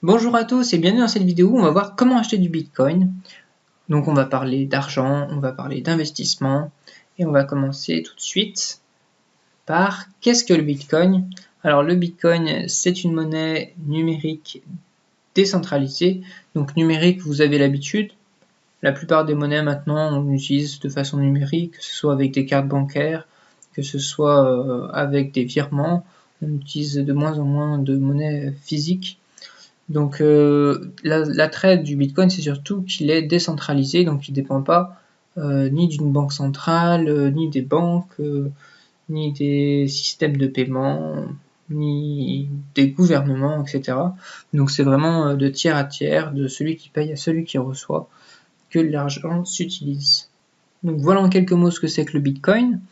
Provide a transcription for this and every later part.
Bonjour à tous et bienvenue dans cette vidéo où on va voir comment acheter du Bitcoin. Donc on va parler d'argent, on va parler d'investissement et on va commencer tout de suite par qu'est-ce que le Bitcoin? Alors le Bitcoin c'est une monnaie numérique décentralisée. Donc numérique vous avez l'habitude. La plupart des monnaies maintenant on utilise de façon numérique, que ce soit avec des cartes bancaires, que ce soit avec des virements. On utilise de moins en moins de monnaie physique. Donc l'attrait du Bitcoin, c'est surtout qu'il est décentralisé, donc il ne dépend pas ni d'une banque centrale, ni des banques, ni des systèmes de paiement, ni des gouvernements, etc. Donc c'est vraiment de tiers à tiers, de celui qui paye à celui qui reçoit, que l'argent s'utilise. Donc voilà en quelques mots ce que c'est que le Bitcoin.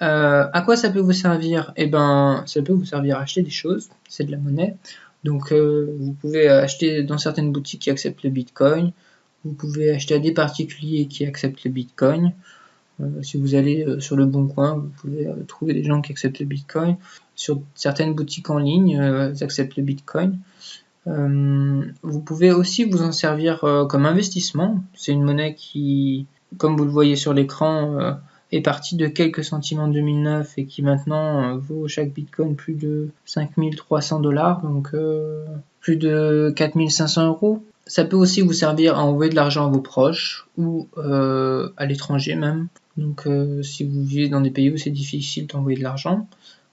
À quoi ça peut vous servir? Eh ben, ça peut vous servir à acheter des choses, c'est de la monnaie. Donc, vous pouvez acheter dans certaines boutiques qui acceptent le Bitcoin. Vous pouvez acheter à des particuliers qui acceptent le Bitcoin. Si vous allez sur le Bon Coin, vous pouvez trouver des gens qui acceptent le Bitcoin. Sur certaines boutiques en ligne, ils acceptent le Bitcoin. Vous pouvez aussi vous en servir comme investissement. C'est une monnaie qui, comme vous le voyez sur l'écran, est partie de quelques centimes en 2009 et qui maintenant vaut chaque bitcoin plus de 5300 $, donc plus de 4500 euros. Ça peut aussi vous servir à envoyer de l'argent à vos proches ou à l'étranger même. Donc si vous vivez dans des pays où c'est difficile d'envoyer de l'argent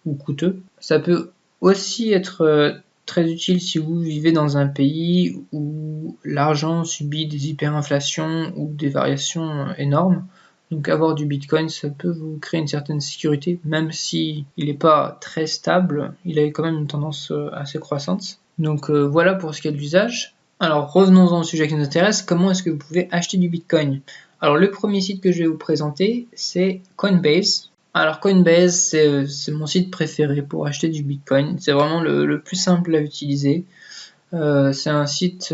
ou coûteux. Ça peut aussi être très utile si vous vivez dans un pays où l'argent subit des hyperinflations ou des variations énormes. Donc avoir du Bitcoin, ça peut vous créer une certaine sécurité, même si il n'est pas très stable, il a quand même une tendance assez croissante. Donc voilà pour ce qui est de l'usage. Alors revenons-en au sujet qui nous intéresse, comment est-ce que vous pouvez acheter du Bitcoin? Alors le premier site que je vais vous présenter, c'est Coinbase. Alors Coinbase, c'est mon site préféré pour acheter du Bitcoin. C'est vraiment le plus simple à utiliser. C'est un site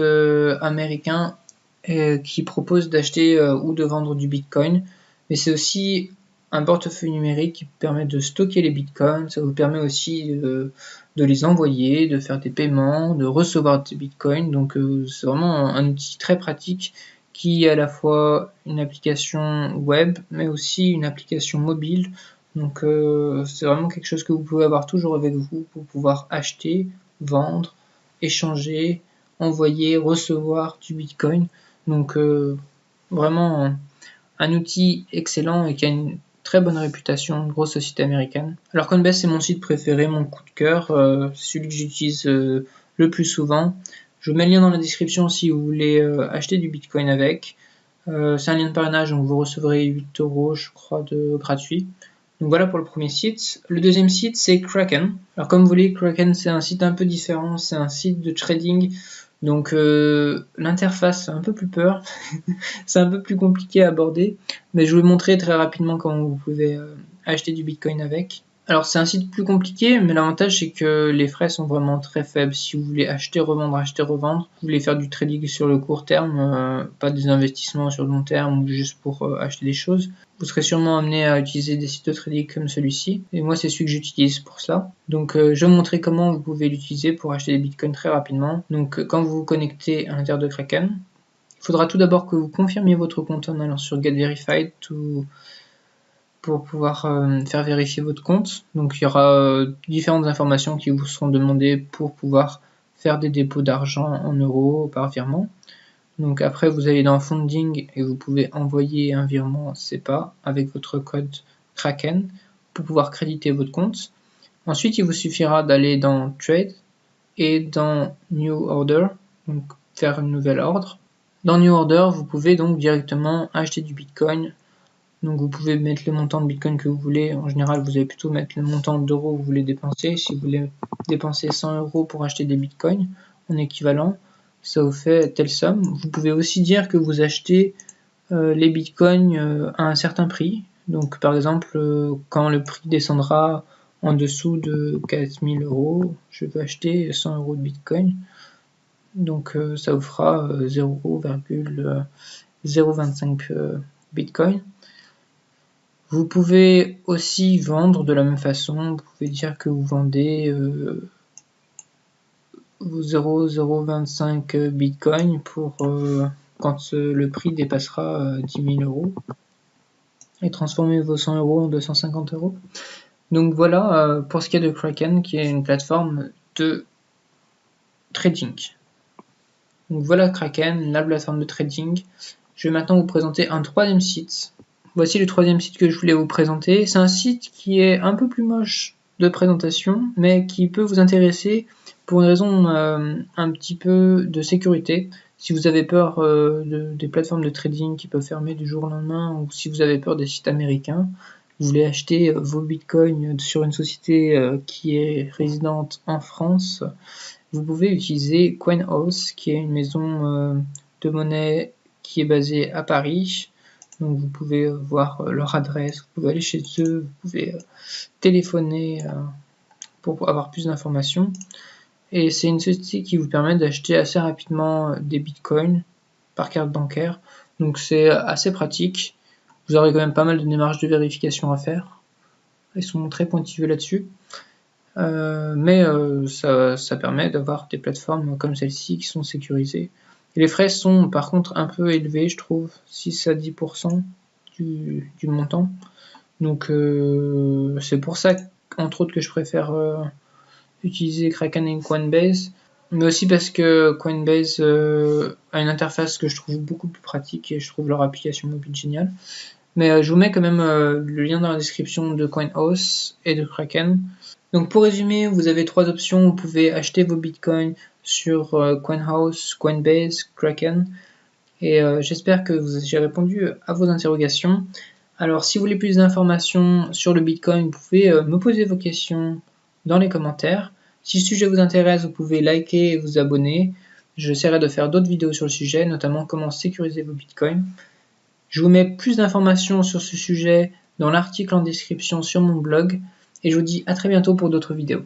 américain qui propose d'acheter ou de vendre du Bitcoin. Mais c'est aussi un portefeuille numérique qui permet de stocker les Bitcoins. Ça vous permet aussi de les envoyer, de faire des paiements, de recevoir des Bitcoins. Donc c'est vraiment un outil très pratique qui est à la fois une application web, mais aussi une application mobile. Donc c'est vraiment quelque chose que vous pouvez avoir toujours avec vous pour pouvoir acheter, vendre, échanger, envoyer, recevoir du Bitcoin. Donc vraiment un outil excellent et qui a une très bonne réputation, une grosse société américaine. Alors Coinbase c'est mon site préféré, mon coup de cœur, celui que j'utilise le plus souvent. Je vous mets le lien dans la description si vous voulez acheter du Bitcoin avec. C'est un lien de parrainage, donc vous recevrez 8 euros, je crois, de gratuit. Donc voilà pour le premier site. Le deuxième site, c'est Kraken. Alors comme vous voyez, Kraken, c'est un site un peu différent. C'est un site de trading. Donc l'interface a un peu plus peur. C'est un peu plus compliqué à aborder. Mais je vais vous montrer très rapidement comment vous pouvez acheter du Bitcoin avec. Alors c'est un site plus compliqué, mais l'avantage c'est que les frais sont vraiment très faibles. Si vous voulez acheter, revendre, vous voulez faire du trading sur le court terme, pas des investissements sur le long terme ou juste pour acheter des choses, vous serez sûrement amené à utiliser des sites de trading comme celui-ci. Et moi c'est celui que j'utilise pour cela. Donc je vais vous montrer comment vous pouvez l'utiliser pour acheter des bitcoins très rapidement. Donc quand vous vous connectez à l'intérieur de Kraken, il faudra tout d'abord que vous confirmiez votre compte en allant sur Get Verified pour pouvoir faire vérifier votre compte. Donc il y aura différentes informations qui vous seront demandées pour pouvoir faire des dépôts d'argent en euros par virement. Donc après vous allez dans Funding et vous pouvez envoyer un virement SEPA avec votre code Kraken pour pouvoir créditer votre compte. Ensuite il vous suffira d'aller dans Trade et dans New Order, donc faire une nouvelle ordre. Dans New Order vous pouvez donc directement acheter du Bitcoin. Donc vous pouvez mettre le montant de Bitcoin que vous voulez. En général, vous allez plutôt mettre le montant d'euros que vous voulez dépenser. Si vous voulez dépenser 100 euros pour acheter des Bitcoins en équivalent, ça vous fait telle somme. Vous pouvez aussi dire que vous achetez les Bitcoins à un certain prix. Donc par exemple, quand le prix descendra en dessous de 4000 euros, je veux acheter 100 euros de Bitcoin. Donc ça vous fera 0,025 Bitcoin. Vous pouvez aussi vendre de la même façon. Vous pouvez dire que vous vendez 0,025 Bitcoin pour quand le prix dépassera 10 000 euros et transformer vos 100 euros en 250 euros. Donc voilà pour ce qui est de Kraken, qui est une plateforme de trading. Donc voilà Kraken, la plateforme de trading. Je vais maintenant vous présenter un troisième site. Voici le troisième site que je voulais vous présenter. C'est un site qui est un peu plus moche de présentation, mais qui peut vous intéresser pour une raison un petit peu de sécurité. Si vous avez peur des plateformes de trading qui peuvent fermer du jour au lendemain, ou si vous avez peur des sites américains, vous voulez acheter vos bitcoins sur une société qui est résidente en France, vous pouvez utiliser CoinHouse, qui est une maison de monnaie qui est basée à Paris. Donc vous pouvez voir leur adresse, vous pouvez aller chez eux, vous pouvez téléphoner pour avoir plus d'informations. Et c'est une société qui vous permet d'acheter assez rapidement des bitcoins par carte bancaire. Donc c'est assez pratique. Vous aurez quand même pas mal de démarches de vérification à faire. Ils sont très pointilleux là-dessus. Mais ça permet d'avoir des plateformes comme celle-ci qui sont sécurisées. Et les frais sont par contre un peu élevés, je trouve, 6 à 10% du montant. Donc c'est pour ça, entre autres, que je préfère utiliser Kraken et Coinbase, mais aussi parce que Coinbase a une interface que je trouve beaucoup plus pratique et je trouve leur application mobile géniale. Mais je vous mets quand même le lien dans la description de CoinHouse et de Kraken. Donc pour résumer, vous avez trois options. Vous pouvez acheter vos bitcoins sur CoinHouse, Coinbase, Kraken. Et j'espère que j'ai répondu à vos interrogations. Alors si vous voulez plus d'informations sur le bitcoin, vous pouvez me poser vos questions dans les commentaires. Si le sujet vous intéresse, vous pouvez liker et vous abonner. J'essaierai de faire d'autres vidéos sur le sujet, notamment comment sécuriser vos bitcoins. Je vous mets plus d'informations sur ce sujet dans l'article en description sur mon blog. Et je vous dis à très bientôt pour d'autres vidéos.